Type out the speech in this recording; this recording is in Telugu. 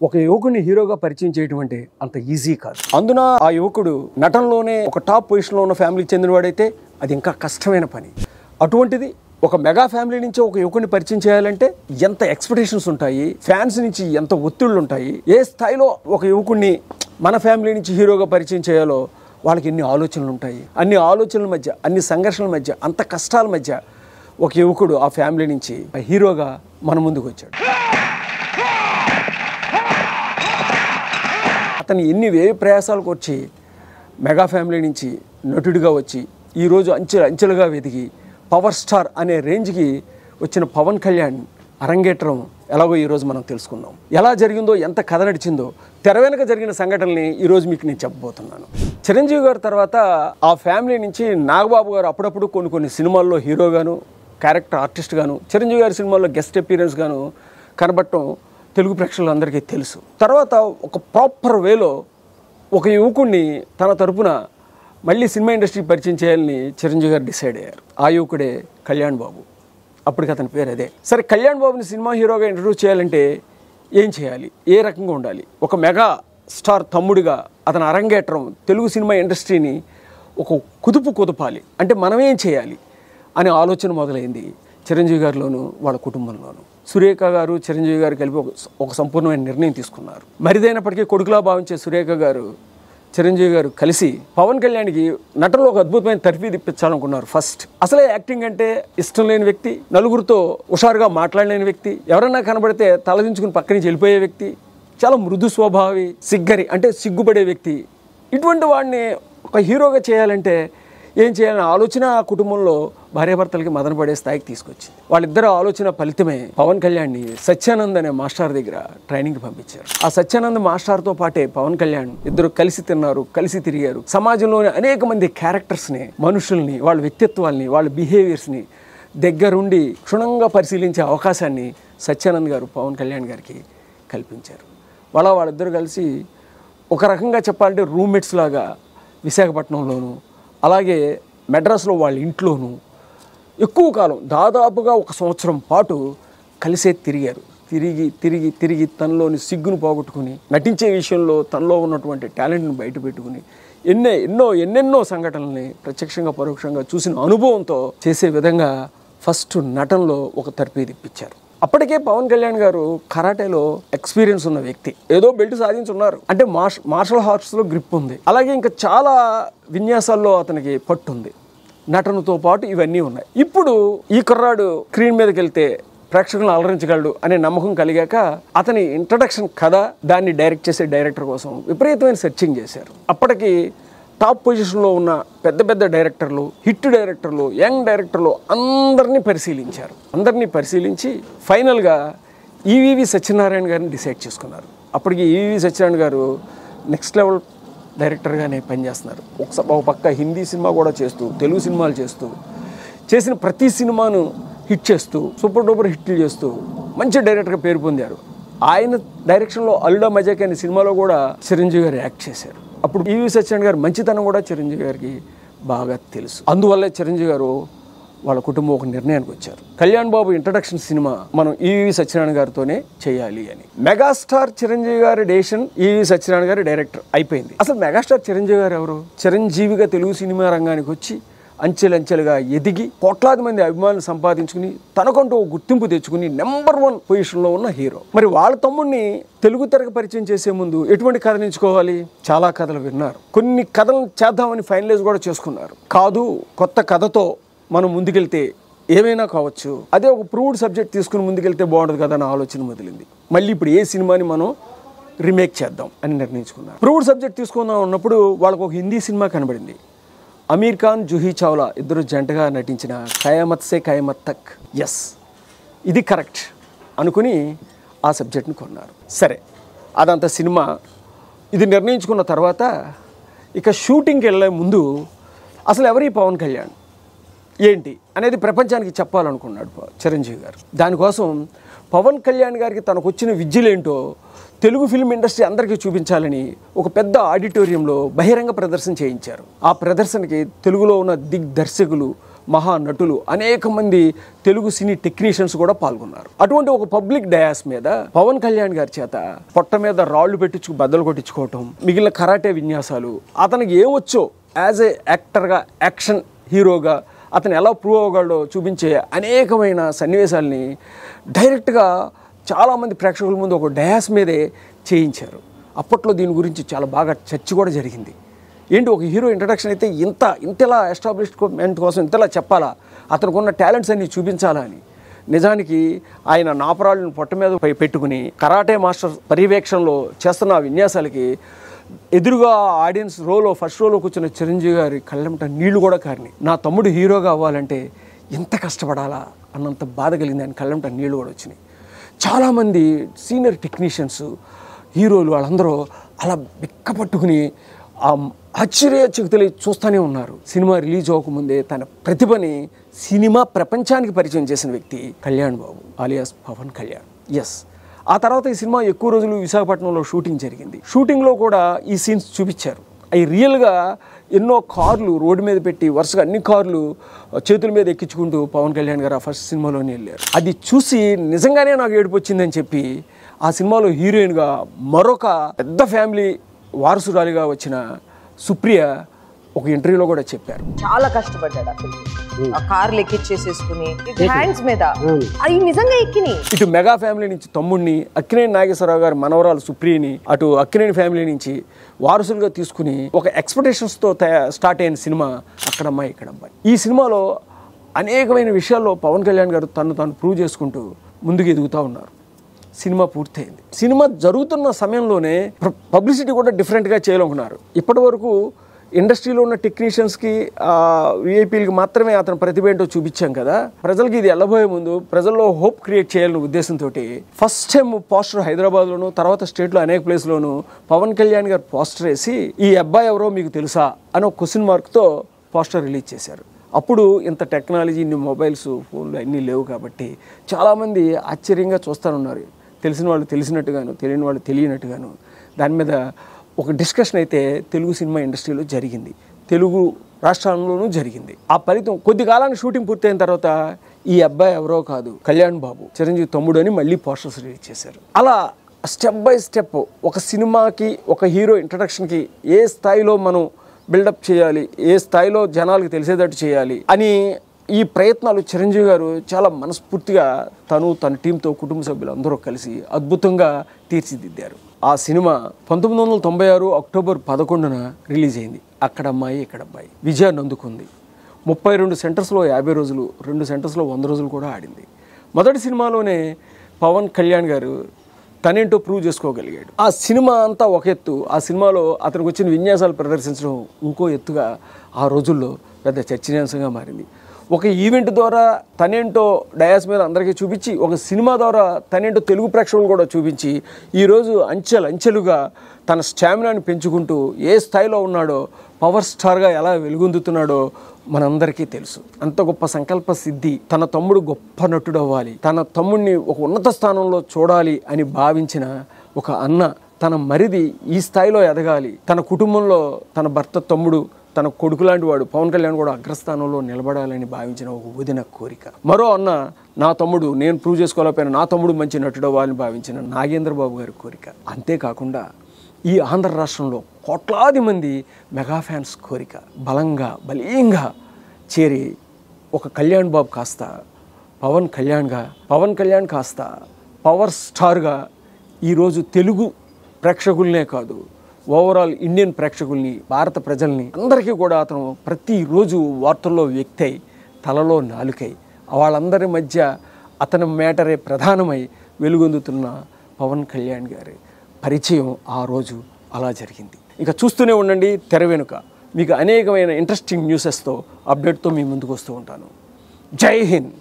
ఒక యువకుడిని హీరోగా పరిచయం చేయడం అంటే అంత ఈజీ కాదు. అందున ఆ యువకుడు నటనలోనే ఒక టాప్ పొజిషన్లో ఉన్న ఫ్యామిలీకి చెందినవాడైతే అది ఇంకా కష్టమైన పని. అటువంటిది ఒక మెగా ఫ్యామిలీ నుంచి ఒక యువకుడిని పరిచయం చేయాలంటే ఎంత ఎక్స్పెక్టేషన్స్ ఉంటాయి, ఫ్యాన్స్ నుంచి ఎంత ఒత్తిళ్లు ఉంటాయి, ఏ స్థాయిలో ఒక యువకుడిని మన ఫ్యామిలీ నుంచి హీరోగా పరిచయం చేయాలో వాళ్ళకి ఎన్ని ఆలోచనలు ఉంటాయి. అన్ని ఆలోచనల మధ్య, అన్ని సంఘర్షణల మధ్య, అంత కష్టాల మధ్య ఒక యువకుడు ఆ ఫ్యామిలీ నుంచి హీరోగా మన ముందుకు వచ్చాడు. అతను ఎన్ని వ్యయ ప్రయాసాలకు వచ్చి మెగా ఫ్యామిలీ నుంచి నటుడిగా వచ్చి ఈరోజు అంచెలుగా వెతికి పవర్ స్టార్ అనే రేంజ్కి వచ్చిన పవన్ కళ్యాణ్ అరంగేట్రం ఎలాగో ఈరోజు మనం తెలుసుకుందాం. ఎలా జరిగిందో, ఎంత కథ నడిచిందో, తెర వెనుక జరిగిన సంఘటనల్ని ఈరోజు మీకు నేను చెప్పబోతున్నాను. చిరంజీవి గారి తర్వాత ఆ ఫ్యామిలీ నుంచి నాగబాబు గారు అప్పుడప్పుడు కొన్ని సినిమాల్లో హీరోగాను, క్యారెక్టర్ ఆర్టిస్ట్ గాను, చిరంజీవి గారి సినిమాల్లో గెస్ట్ అపీరెన్స్ గాను కనబడటం తెలుగు ప్రేక్షకులందరికీ తెలుసు. తర్వాత ఒక ప్రాపర్ వేలో ఒక యువకుడిని తన తరపున మళ్ళీ సినిమా ఇండస్ట్రీకి పరిచయం చేయాలని చిరంజీవి గారు డిసైడ్ అయ్యారు. ఆ యువకుడే కళ్యాణ్ బాబు. అప్పటికి అతని పేరు అదే. సరే, కళ్యాణ్ బాబుని సినిమా హీరోగా ఇంట్రడ్యూస్ చేయాలంటే ఏం చేయాలి, ఏ రకంగా ఉండాలి? ఒక మెగా స్టార్ తమ్ముడిగా అతని అరంగేట్రం తెలుగు సినిమా ఇండస్ట్రీని ఒక కుదుపాలి అంటే మనం ఏం చేయాలి అనే ఆలోచన మొదలైంది చిరంజీవి గారిలోను, వాళ్ళ కుటుంబంలోను. సురేఖ గారు, చిరంజీవి గారు కలిపి ఒక సంపూర్ణమైన నిర్ణయం తీసుకున్నారు. మరిదైనప్పటికీ కొడుకులా భావించే సురేఖ గారు, చిరంజీవి గారు కలిసి పవన్ కళ్యాణ్కి నటనలో ఒక అద్భుతమైన తర్ఫీదు ఇప్పించాలనుకున్నారు. ఫస్ట్ అసలే యాక్టింగ్ అంటే ఇష్టం లేని వ్యక్తి, నలుగురితో హుషారుగా మాట్లాడలేని వ్యక్తి, ఎవరన్నా కనబడితే తలదించుకుని పక్క నుంచి వెళ్ళిపోయే వ్యక్తి, చాలా మృదు స్వభావి, సిగ్గరి అంటే సిగ్గుపడే వ్యక్తి. ఇటువంటి వాడిని ఒక హీరోగా చేయాలంటే ఏం చేయాలనే ఆలోచన ఆ కుటుంబంలో భార్యాభర్తలకి మదనపడే స్థాయికి తీసుకొచ్చింది. వాళ్ళిద్దరు ఆలోచన ఫలితమే పవన్ కళ్యాణ్ని సత్యానంద్ అనే మాస్టర్ దగ్గర ట్రైనింగ్కి పంపించారు. ఆ సత్యానంద్ మాస్టర్తో పాటే పవన్ కళ్యాణ్ ఇద్దరు కలిసి తిన్నారు, కలిసి తిరిగారు. సమాజంలోని అనేక మంది క్యారెక్టర్స్ని, మనుషుల్ని, వాళ్ళ వ్యక్తిత్వాల్ని, వాళ్ళ బిహేవియర్స్ని దగ్గరుండి క్షుణ్ణంగా పరిశీలించే అవకాశాన్ని సత్యానంద్ గారు పవన్ కళ్యాణ్ గారికి కల్పించారు. వాళ్ళిద్దరు కలిసి ఒక రకంగా చెప్పాలంటే రూమ్మేట్స్ లాగా విశాఖపట్నంలోను, అలాగే మెడ్రాస్లో వాళ్ళ ఇంట్లోనూ ఎక్కువ కాలం, దాదాపుగా 1 సంవత్సరం పాటు కలిసే తిరిగారు. తిరిగి తనలోని సిగ్గును పోగొట్టుకుని, నటించే విషయంలో తనలో ఉన్నటువంటి టాలెంట్ను బయట పెట్టుకుని ఎన్నెన్నో సంఘటనల్ని ప్రత్యక్షంగా పరోక్షంగా చూసిన అనుభవంతో చేసే విధంగా ఫస్ట్ నటనలో ఒక తర్ఫీదు ఇప్పించారు. అప్పటికే పవన్ కళ్యాణ్ గారు కరాటేలో ఎక్స్పీరియన్స్ ఉన్న వ్యక్తి. ఏదో బెల్ట్ సాధించున్నారు అంటే మార్షల్ ఆర్ట్స్లో గ్రిప్ ఉంది. అలాగే ఇంకా చాలా విన్యాసాల్లో అతనికి పట్టు ఉంది. నటనతో పాటు ఇవన్నీ ఉన్నాయి. ఇప్పుడు ఈ కుర్రాడు స్క్రీన్ మీదకి వెళ్తే ప్రేక్షకులను అలరించగలడు అనే నమ్మకం కలిగాక అతని ఇంట్రడక్షన్ కథ, దాన్ని డైరెక్ట్ చేసే డైరెక్టర్ కోసం విపరీతమైన సెర్చింగ్ చేశారు. అప్పటికి టాప్ పొజిషన్లో ఉన్న పెద్ద డైరెక్టర్లు, హిట్ డైరెక్టర్లు, యంగ్ డైరెక్టర్లు అందరినీ పరిశీలించి ఫైనల్గా ఈవీవి సత్యనారాయణ గారిని డిసైడ్ చేసుకున్నారు. అప్పటికి ఈవీవి సత్యనారాయణ గారు నెక్స్ట్ లెవెల్ డైరెక్టర్గానే పనిచేస్తున్నారు. ఒక పక్క హిందీ సినిమా కూడా చేస్తూ, తెలుగు సినిమాలు చేస్తూ, చేసిన ప్రతి సినిమాను హిట్ చేస్తూ, సూపర్ డూపర్ హిట్లు చేస్తూ మంచి డైరెక్టర్గా పేరు పొందారు. ఆయన డైరెక్షన్లో అల్లుడా మజాక్ అనే సినిమాలో కూడా చిరంజీవి గారు యాక్ట్ చేశారు. అప్పుడు ఈవీ సత్యనారాయణ గారు మంచితనం కూడా చిరంజీవి గారికి బాగా తెలుసు. అందువల్లే చిరంజీవి గారు వాళ్ళ కుటుంబం ఒక నిర్ణయానికి వచ్చారు. కళ్యాణ్ బాబు ఇంట్రడక్షన్ సినిమా మనం ఈవీ సత్యనారాయణ గారితోనే చేయాలి అని. మెగాస్టార్ చిరంజీవి గారి డెసిషన్, ఈవీ సత్యనారాయణ గారి డైరెక్టర్ అయిపోయింది. అసలు మెగాస్టార్ చిరంజీవి గారు ఎవరు? చిరంజీవిగా తెలుగు సినిమా రంగానికి వచ్చి అంచెలంచెలుగా ఎదిగి కోట్లాది మంది అభిమానులు సంపాదించుకుని తనకంటూ గుర్తింపు తెచ్చుకుని నెంబర్ 1 పొజిషన్లో ఉన్న హీరో. మరి వాళ్ళ తమ్ముడిని తెలుగు తెరకు పరిచయం చేసే ముందు ఎటువంటి కథలు ఎంచుకోవాలి? చాలా కథలు విన్నారు, కొన్ని కథలను చేద్దామని ఫైనలైజ్ కూడా చేసుకున్నారు. కాదు, కొత్త కథతో మనం ముందుకెళ్తే ఏమైనా కావచ్చు, అదే ఒక ప్రూవ్డ్ సబ్జెక్ట్ తీసుకుని ముందుకెళ్తే బాగుంటుంది కదా అన్న ఆలోచన మొదలింది. మళ్ళీ ఇప్పుడు ఏ సినిమాని మనం రీమేక్ చేద్దాం అని నిర్ణయించుకున్నారు. ప్రూవ్డ్ సబ్జెక్ట్ తీసుకుందాం ఉన్నప్పుడు వాళ్ళకు ఒక హిందీ సినిమా కనబడింది. అమీర్ ఖాన్, జూహీ చావ్లా ఇద్దరు జంటగా నటించిన ఖయామత్ సే ఖయామత్ తక్. ఎస్, ఇది కరెక్ట్ అనుకుని ఆ సబ్జెక్ట్ని కొన్నారు. సరే, అదంతా సినిమా ఇది నిర్ణయించుకున్న తర్వాత ఇక షూటింగ్కి వెళ్ళే ముందు అసలు ఎవరి పవన్ కళ్యాణ్ ఏంటి అనేది ప్రపంచానికి చెప్పాలనుకున్నాడు చిరంజీవి గారు. దానికోసం పవన్ కళ్యాణ్ గారికి తనకు వచ్చిన విద్యలేంటో తెలుగు ఫిల్మ్ ఇండస్ట్రీ అందరికీ చూపించాలని ఒక పెద్ద ఆడిటోరియంలో బహిరంగ ప్రదర్శన చేయించారు. ఆ ప్రదర్శనకి తెలుగులో ఉన్న దిగ్దర్శకులు మహానటులు, అనేక మంది తెలుగు సినీ టెక్నీషియన్స్ కూడా పాల్గొన్నారు. అటువంటి ఒక పబ్లిక్ డయాస్ మీద పవన్ కళ్యాణ్ గారి చేత పొట్ట మీద రాళ్లు బద్దలు కొట్టించుకోవటం, మిగిలిన కరాటే విన్యాసాలు, అతనికి ఏమొచ్చో యాజ్ ఏ యాక్టర్గా, యాక్షన్ హీరోగా అతను ఎలా ప్రూవ్ అవ్వగలడో చూపించే అనేకమైన సన్నివేశాలని డైరెక్ట్గా చాలామంది ప్రేక్షకుల ముందు ఒక డయాస్ మీదే చేయించారు. అప్పట్లో దీని గురించి చాలా బాగా చర్చ కూడా జరిగింది. ఏంటి, ఒక హీరో ఇంట్రడక్షన్ అయితే ఇంతలా ఎస్టాబ్లిష్మెంట్ కోసం ఇంతలా చెప్పాలా, అతనికి ఉన్న టాలెంట్స్ అన్ని చూపించాలా అని. నిజానికి ఆయన నాపరాళ్ళను పొట్ట మీద పెట్టుకుని కరాటే మాస్టర్ పర్యవేక్షణలో చేస్తున్న విన్యాసాలకి ఎదురుగా ఆడియన్స్ ఫస్ట్ రోలో కూర్చున్న చిరంజీవి గారి కళ్ళెంట నీళ్లు కూడా కారినాయి. నా తమ్ముడు హీరోగా అవ్వాలంటే ఎంత కష్టపడాలా అన్నంత బాధ కలిగింది. ఆయన కళ్ళెంట నీళ్లు కూడా వచ్చినాయి. చాలామంది సీనియర్ టెక్నీషియన్స్, హీరోలు వాళ్ళందరూ అలా బిక్కపట్టుకుని ఆశ్చర్యచకితులై చూస్తూనే ఉన్నారు. సినిమా రిలీజ్ అవ్వకముందే తన ప్రతిభని సినిమా ప్రపంచానికి పరిచయం చేసిన వ్యక్తి కళ్యాణ్ బాబు ఆలియాస్ పవన్ కళ్యాణ్. ఎస్, ఆ తర్వాత ఈ సినిమా ఎక్కువ రోజులు విశాఖపట్నంలో షూటింగ్ జరిగింది. షూటింగ్లో కూడా ఈ సీన్స్ చూపించారు. అవి రియల్గా ఎన్నో కార్లు రోడ్డు మీద పెట్టి వరుసగా అన్ని కార్లు చేతుల మీద ఎక్కించుకుంటూ పవన్ కళ్యాణ్ గారు ఆ ఫస్ట్ సినిమాలోనే వెళ్ళారు. అది చూసి నిజంగానే నాకు ఏడుపు వచ్చిందని చెప్పి ఆ సినిమాలో హీరోయిన్గా మరొక పెద్ద ఫ్యామిలీ వారసురాలిగా వచ్చిన సుప్రియ ఒక ఇంటర్వ్యూలో కూడా చెప్పారు. చాలా కష్టపడ్డాడు అసలు, ఆ కార్లు ఎక్కిచ్చేసేసుకుని హ్యాండ్స్ మీద అవి నిజంగా ఎక్కినాయి. ఇటు మెగా ఫ్యామిలీ నుంచి తమ్ముడిని, అక్కినేని నాగేశ్వరరావు గారి మనవరాలు సుప్రియని అటు అక్కినేని ఫ్యామిలీ నుంచి వారసులుగా తీసుకుని ఒక ఎక్స్పెక్టేషన్స్తో స్టార్ట్ అయిన సినిమా అక్కడమ్మాయి ఇక్కడమ్మాయి. ఈ సినిమాలో అనేకమైన విషయాల్లో పవన్ కళ్యాణ్ గారు తాను ప్రూవ్ చేసుకుంటూ ముందుకు ఎదుగుతూ ఉన్నారు. సినిమా పూర్తయింది. సినిమా జరుగుతున్న సమయంలోనే పబ్లిసిటీ కూడా డిఫరెంట్గా చేయాలనుకున్నారు. ఇప్పటి వరకు ఇండస్ట్రీలో ఉన్న టెక్నీషియన్స్కి, విఐపీలకి మాత్రమే అతను ప్రతిభ ఏంటో చూపించాం కదా. ప్రజలకి ఇది వెళ్ళబోయే ముందు ప్రజల్లో హోప్ క్రియేట్ చేయాలనే ఉద్దేశంతో ఫస్ట్ టైం పోస్టర్ హైదరాబాద్లోను, తర్వాత స్టేట్లో అనేక ప్లేస్లోనూ పవన్ కళ్యాణ్ గారు పోస్టర్ వేసి ఈ అబ్బాయి ఎవరో మీకు తెలుసా అని ఒక క్వశ్చన్ మార్క్తో పోస్టర్ రిలీజ్ చేశారు. అప్పుడు ఇంత టెక్నాలజీ, ఇన్ని మొబైల్స్, ఫోన్లు అన్నీ లేవు కాబట్టి చాలామంది ఆశ్చర్యంగా చూస్తూనున్నారు. తెలిసిన వాళ్ళు తెలిసినట్టుగాను, తెలియని వాళ్ళు తెలియనట్టుగాను. దాని మీద ఒక డిస్కషన్ అయితే తెలుగు సినిమా ఇండస్ట్రీలో జరిగింది, తెలుగు రాష్ట్రాల్లోనూ జరిగింది. ఆ ఫలితం కొద్ది కాలానికి షూటింగ్ పూర్తయిన తర్వాత ఈ అబ్బాయి ఎవరో కాదు, కళ్యాణ్ బాబు, చిరంజీవి తమ్ముడు అని మళ్ళీ పోస్టర్స్ రిలీజ్ చేశారు. అలా స్టెప్ బై స్టెప్ ఒక సినిమాకి, ఒక హీరో ఇంట్రడక్షన్కి ఏ స్థాయిలో మనం బిల్డప్ చేయాలి, ఏ స్థాయిలో జనాలకు తెలిసేటట్టు చేయాలి అని ఈ ప్రయత్నాలు చిరంజీవి గారు చాలా మనస్ఫూర్తిగా తన టీంతో, కుటుంబ సభ్యులు అందరూ కలిసి అద్భుతంగా తీర్చిదిద్దారు. ఆ సినిమా 1996 అక్టోబర్ 11న రిలీజ్ అయింది. అక్కడమ్మాయి ఇక్కడమ్మాయి విజయాన్ని అందుకుంది. 32 సెంటర్స్లో 50 రోజులు, 2 సెంటర్స్లో 100 రోజులు కూడా ఆడింది. మొదటి సినిమాలోనే పవన్ కళ్యాణ్ గారు తనేంటో ప్రూవ్ చేసుకోగలిగాడు. ఆ సినిమా అంతా ఒక ఎత్తు, ఆ సినిమాలో అతనికి వచ్చిన విన్యాసాలు ప్రదర్శించడం ఇంకో ఎత్తుగా ఆ రోజుల్లో పెద్ద చర్చనీయాంశంగా మారింది. ఒక ఈవెంట్ ద్వారా తనేంటో డయాస్ మీద అందరికీ చూపించి, ఒక సినిమా ద్వారా తనేంటో తెలుగు ప్రేక్షకులు కూడా చూపించి, ఈరోజు అంచెలుగా తన స్టామినాని పెంచుకుంటూ ఏ స్థాయిలో ఉన్నాడో, పవర్ స్టార్గా ఎలా వెలుగొందుతున్నాడో మనందరికీ తెలుసు. అంత గొప్ప సంకల్ప సిద్ధి, తన తమ్ముడు గొప్ప నటుడు అవ్వాలి, తన తమ్ముడిని ఒక ఉన్నత స్థానంలో చూడాలి అని భావించిన ఒక అన్న, తన మరిది ఈ స్థాయిలో ఎదగాలి, తన కుటుంబంలో తన భర్త, తమ్ముడు, తన కొడుకు లాంటి వాడు పవన్ కళ్యాణ్ కూడా అగ్రస్థానంలో నిలబడాలని భావించిన ఒక వదిన కోరిక. మరో అన్న, నా తమ్ముడు, నేను ప్రూవ్ చేసుకోలేకపోయినా నా తమ్ముడు మంచి నటుడు అవ్వాలని భావించిన నాగేంద్ర బాబు గారి కోరిక. అంతేకాకుండా ఈ ఆంధ్ర రాష్ట్రంలో కోట్లాది మంది మెగా ఫ్యాన్స్ కోరిక బలీయంగా చేరి ఒక కళ్యాణ్ బాబు కాస్త పవన్ కళ్యాణ్ కాస్త పవర్ స్టార్గా ఈరోజు తెలుగు ప్రేక్షకులనే కాదు, ఓవరాల్ ఇండియన్ ప్రేక్షకుల్ని, భారత ప్రజల్ని అందరికీ కూడా అతను ప్రతిరోజు వార్తల్లో వ్యక్తి అయి, తలలో నాలుకై, వాళ్ళందరి మధ్య అతని మేటరే ప్రధానమై వెలుగొందుతున్న పవన్ కళ్యాణ్ గారి పరిచయం ఆ రోజు అలా జరిగింది. ఇక చూస్తూనే ఉండండి తెర వెనుక. మీకు అనేకమైన ఇంట్రెస్టింగ్ న్యూసెస్తో, అప్డేట్తో మీ ముందుకు వస్తూ ఉంటాను. జై హింద్.